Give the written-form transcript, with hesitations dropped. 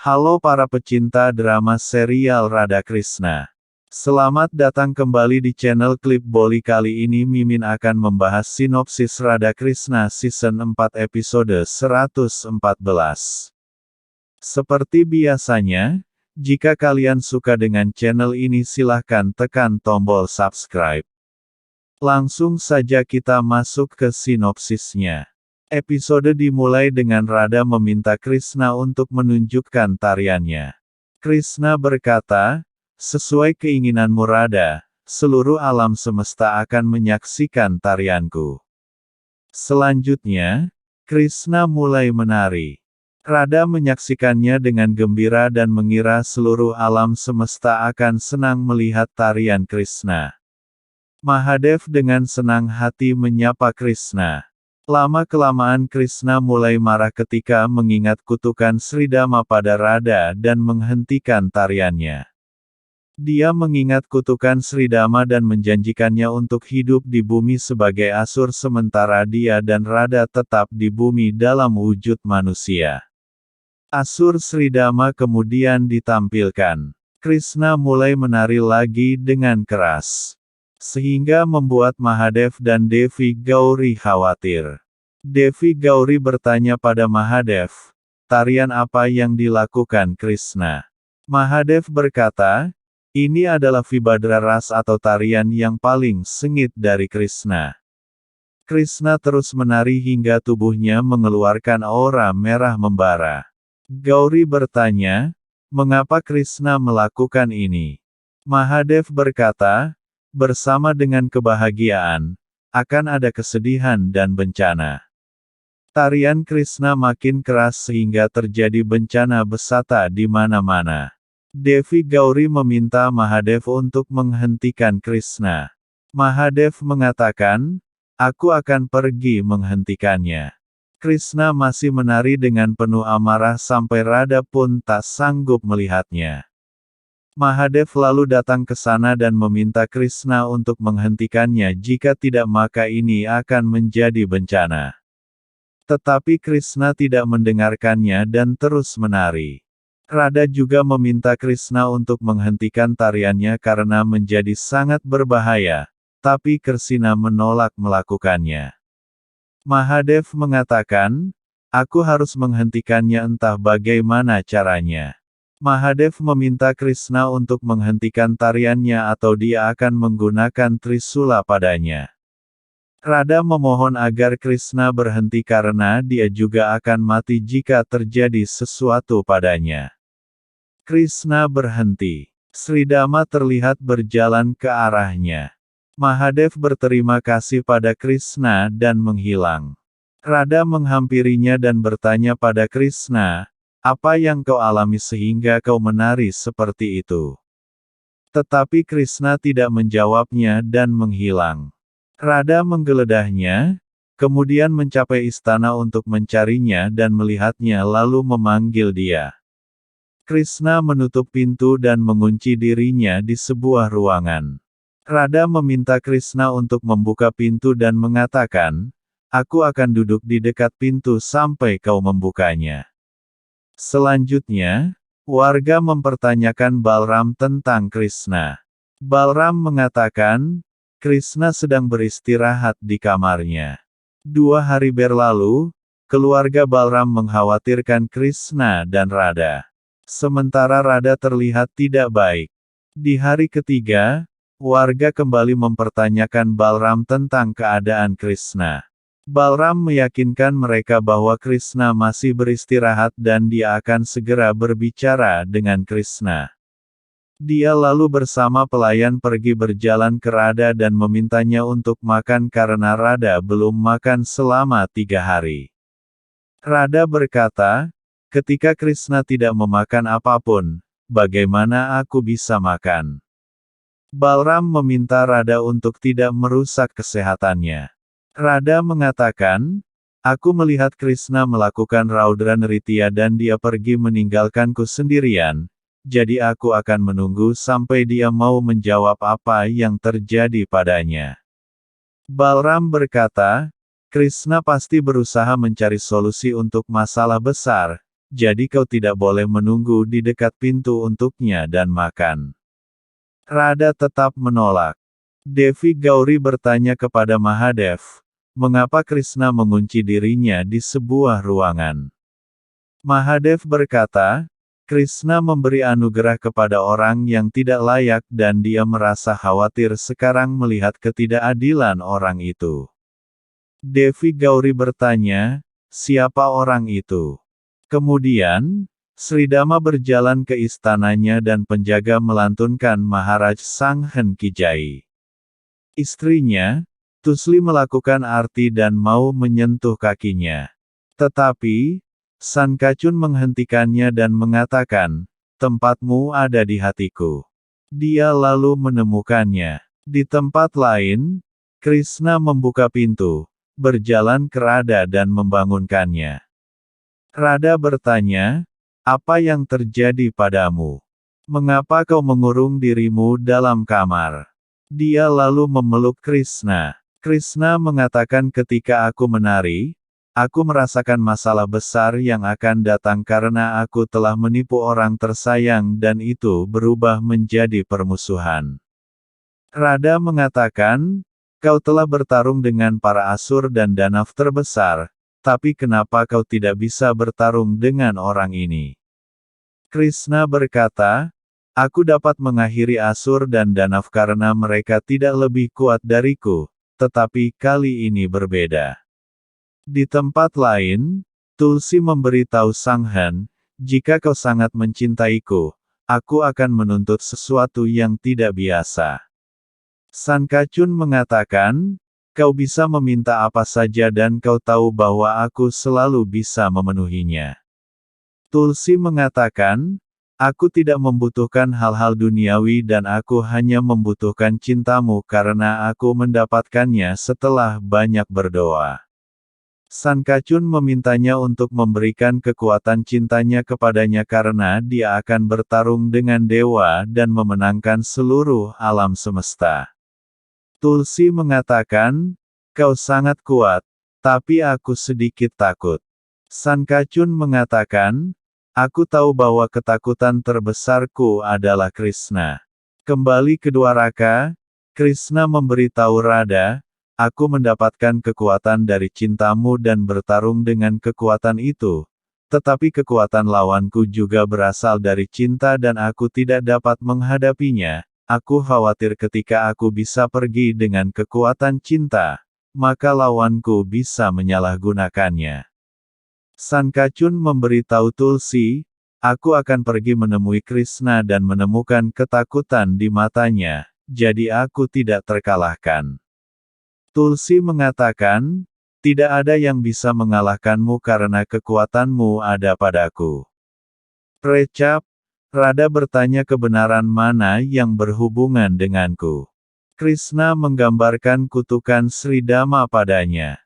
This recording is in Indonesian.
Halo para pecinta drama serial Radha Krishna. Selamat datang kembali di channel Klip Boli. Kali ini Mimin akan membahas sinopsis Radha Krishna Season 4 episode 114. Seperti biasanya, jika kalian suka dengan channel ini silahkan tekan tombol subscribe. Langsung saja kita masuk ke sinopsisnya. Episode dimulai dengan Radha meminta Krishna untuk menunjukkan tariannya. Krishna berkata, "Sesuai keinginanmu Radha, seluruh alam semesta akan menyaksikan tarianku." Selanjutnya, Krishna mulai menari. Radha menyaksikannya dengan gembira dan mengira seluruh alam semesta akan senang melihat tarian Krishna. Mahadev dengan senang hati menyapa Krishna. Lama-kelamaan Krishna mulai marah ketika mengingat kutukan Sridama pada Radha dan menghentikan tariannya. Dia mengingat kutukan Sridama dan menjanjikannya untuk hidup di bumi sebagai asur sementara dia dan Radha tetap di bumi dalam wujud manusia. Asur Sridama kemudian ditampilkan. Krishna mulai menari lagi dengan keras, sehingga membuat Mahadev dan Devi Gauri khawatir. Devi Gauri bertanya pada Mahadev, "Tarian apa yang dilakukan Krishna?" Mahadev berkata, "Ini adalah Vibhadra Ras atau tarian yang paling sengit dari Krishna." Krishna terus menari hingga tubuhnya mengeluarkan aura merah membara. Gauri bertanya, "Mengapa Krishna melakukan ini?" Mahadev berkata, "Bersama dengan kebahagiaan, akan ada kesedihan dan bencana." Tarian Krishna makin keras sehingga terjadi bencana besata di mana-mana. Devi Gauri meminta Mahadev untuk menghentikan Krishna. Mahadev mengatakan, "Aku akan pergi menghentikannya." Krishna masih menari dengan penuh amarah sampai Radha pun tak sanggup melihatnya. Mahadev lalu datang ke sana dan meminta Krishna untuk menghentikannya, jika tidak maka ini akan menjadi bencana. Tetapi Krishna tidak mendengarkannya dan terus menari. Radha juga meminta Krishna untuk menghentikan tariannya karena menjadi sangat berbahaya, tapi Krishna menolak melakukannya. Mahadev mengatakan, "Aku harus menghentikannya entah bagaimana caranya." Mahadev meminta Krishna untuk menghentikan tariannya atau dia akan menggunakan Trisula padanya. Radha memohon agar Krishna berhenti karena dia juga akan mati jika terjadi sesuatu padanya. Krishna berhenti. Sridama terlihat berjalan ke arahnya. Mahadev berterima kasih pada Krishna dan menghilang. Radha menghampirinya dan bertanya pada Krishna, "Apa yang kau alami sehingga kau menari seperti itu?" Tetapi Krishna tidak menjawabnya dan menghilang. Radha menggeledahnya, kemudian mencapai istana untuk mencarinya dan melihatnya lalu memanggil dia. Krishna menutup pintu dan mengunci dirinya di sebuah ruangan. Radha meminta Krishna untuk membuka pintu dan mengatakan, "Aku akan duduk di dekat pintu sampai kau membukanya." Selanjutnya, warga mempertanyakan Balram tentang Krishna. Balram mengatakan, Krishna sedang beristirahat di kamarnya. 2 hari berlalu, keluarga Balram mengkhawatirkan Krishna dan Radha. Sementara Radha terlihat tidak baik. Di hari ketiga, warga kembali mempertanyakan Balram tentang keadaan Krishna. Balram meyakinkan mereka bahwa Krishna masih beristirahat dan dia akan segera berbicara dengan Krishna. Dia lalu bersama pelayan pergi berjalan ke Radha dan memintanya untuk makan karena Radha belum makan selama 3 hari. Radha berkata, "Ketika Krishna tidak memakan apapun, bagaimana aku bisa makan?" Balram meminta Radha untuk tidak merusak kesehatannya. Radha mengatakan, "Aku melihat Krishna melakukan Raudra Nritya dan dia pergi meninggalkanku sendirian, jadi aku akan menunggu sampai dia mau menjawab apa yang terjadi padanya." Balram berkata, "Krishna pasti berusaha mencari solusi untuk masalah besar, jadi kau tidak boleh menunggu di dekat pintu untuknya dan makan. Rada tetap menolak. Devi Gauri bertanya kepada Mahadev, mengapa Krishna mengunci dirinya di sebuah ruangan. Mahadev berkata, Krishna memberi anugerah kepada orang yang tidak layak dan dia merasa khawatir sekarang melihat ketidakadilan orang itu. Devi Gauri bertanya, siapa orang itu? Kemudian, Sridama berjalan ke istananya dan penjaga melantunkan Maharaj Sanghen Kijai. Istrinya, Tusli melakukan arti dan mau menyentuh kakinya. Tetapi, Sankachun menghentikannya dan mengatakan, tempatmu ada di hatiku. Dia lalu menemukannya. Di tempat lain, Krishna membuka pintu, berjalan ke Rada dan membangunkannya. Rada bertanya, apa yang terjadi padamu? Mengapa kau mengurung dirimu dalam kamar? Dia lalu memeluk Krishna. Krishna mengatakan ketika aku menari, aku merasakan masalah besar yang akan datang karena aku telah menipu orang tersayang dan itu berubah menjadi permusuhan. Rada mengatakan, kau telah bertarung dengan para asur dan Danav terbesar, tapi kenapa kau tidak bisa bertarung dengan orang ini? Krishna berkata, aku dapat mengakhiri asur dan Danav karena mereka tidak lebih kuat dariku, tetapi kali ini berbeda. Di tempat lain, Tulsi memberitahu Sanghen, jika kau sangat mencintaiku, aku akan menuntut sesuatu yang tidak biasa. Sankachun mengatakan, kau bisa meminta apa saja dan kau tahu bahwa aku selalu bisa memenuhinya. Tulsi mengatakan, aku tidak membutuhkan hal-hal duniawi dan aku hanya membutuhkan cintamu karena aku mendapatkannya setelah banyak berdoa. Sankachun memintanya untuk memberikan kekuatan cintanya kepadanya karena dia akan bertarung dengan dewa dan memenangkan seluruh alam semesta. Tulsi mengatakan, kau sangat kuat, tapi aku sedikit takut. Sankachun mengatakan, aku tahu bahwa ketakutan terbesarku adalah Krishna. Kembali ke Dwaraka, Krishna memberitahu Rada, aku mendapatkan kekuatan dari cintamu dan bertarung dengan kekuatan itu. Tetapi kekuatan lawanku juga berasal dari cinta dan aku tidak dapat menghadapinya. Aku khawatir ketika aku bisa pergi dengan kekuatan cinta, maka lawanku bisa menyalahgunakannya. Sankachun memberitahu Tulsi, aku akan pergi menemui Krishna dan menemukan ketakutan di matanya, jadi aku tidak terkalahkan. Tulsi mengatakan, tidak ada yang bisa mengalahkanmu karena kekuatanmu ada padaku. Recap, Rada bertanya kebenaran mana yang berhubungan denganku. Krishna menggambarkan kutukan Sridama padanya.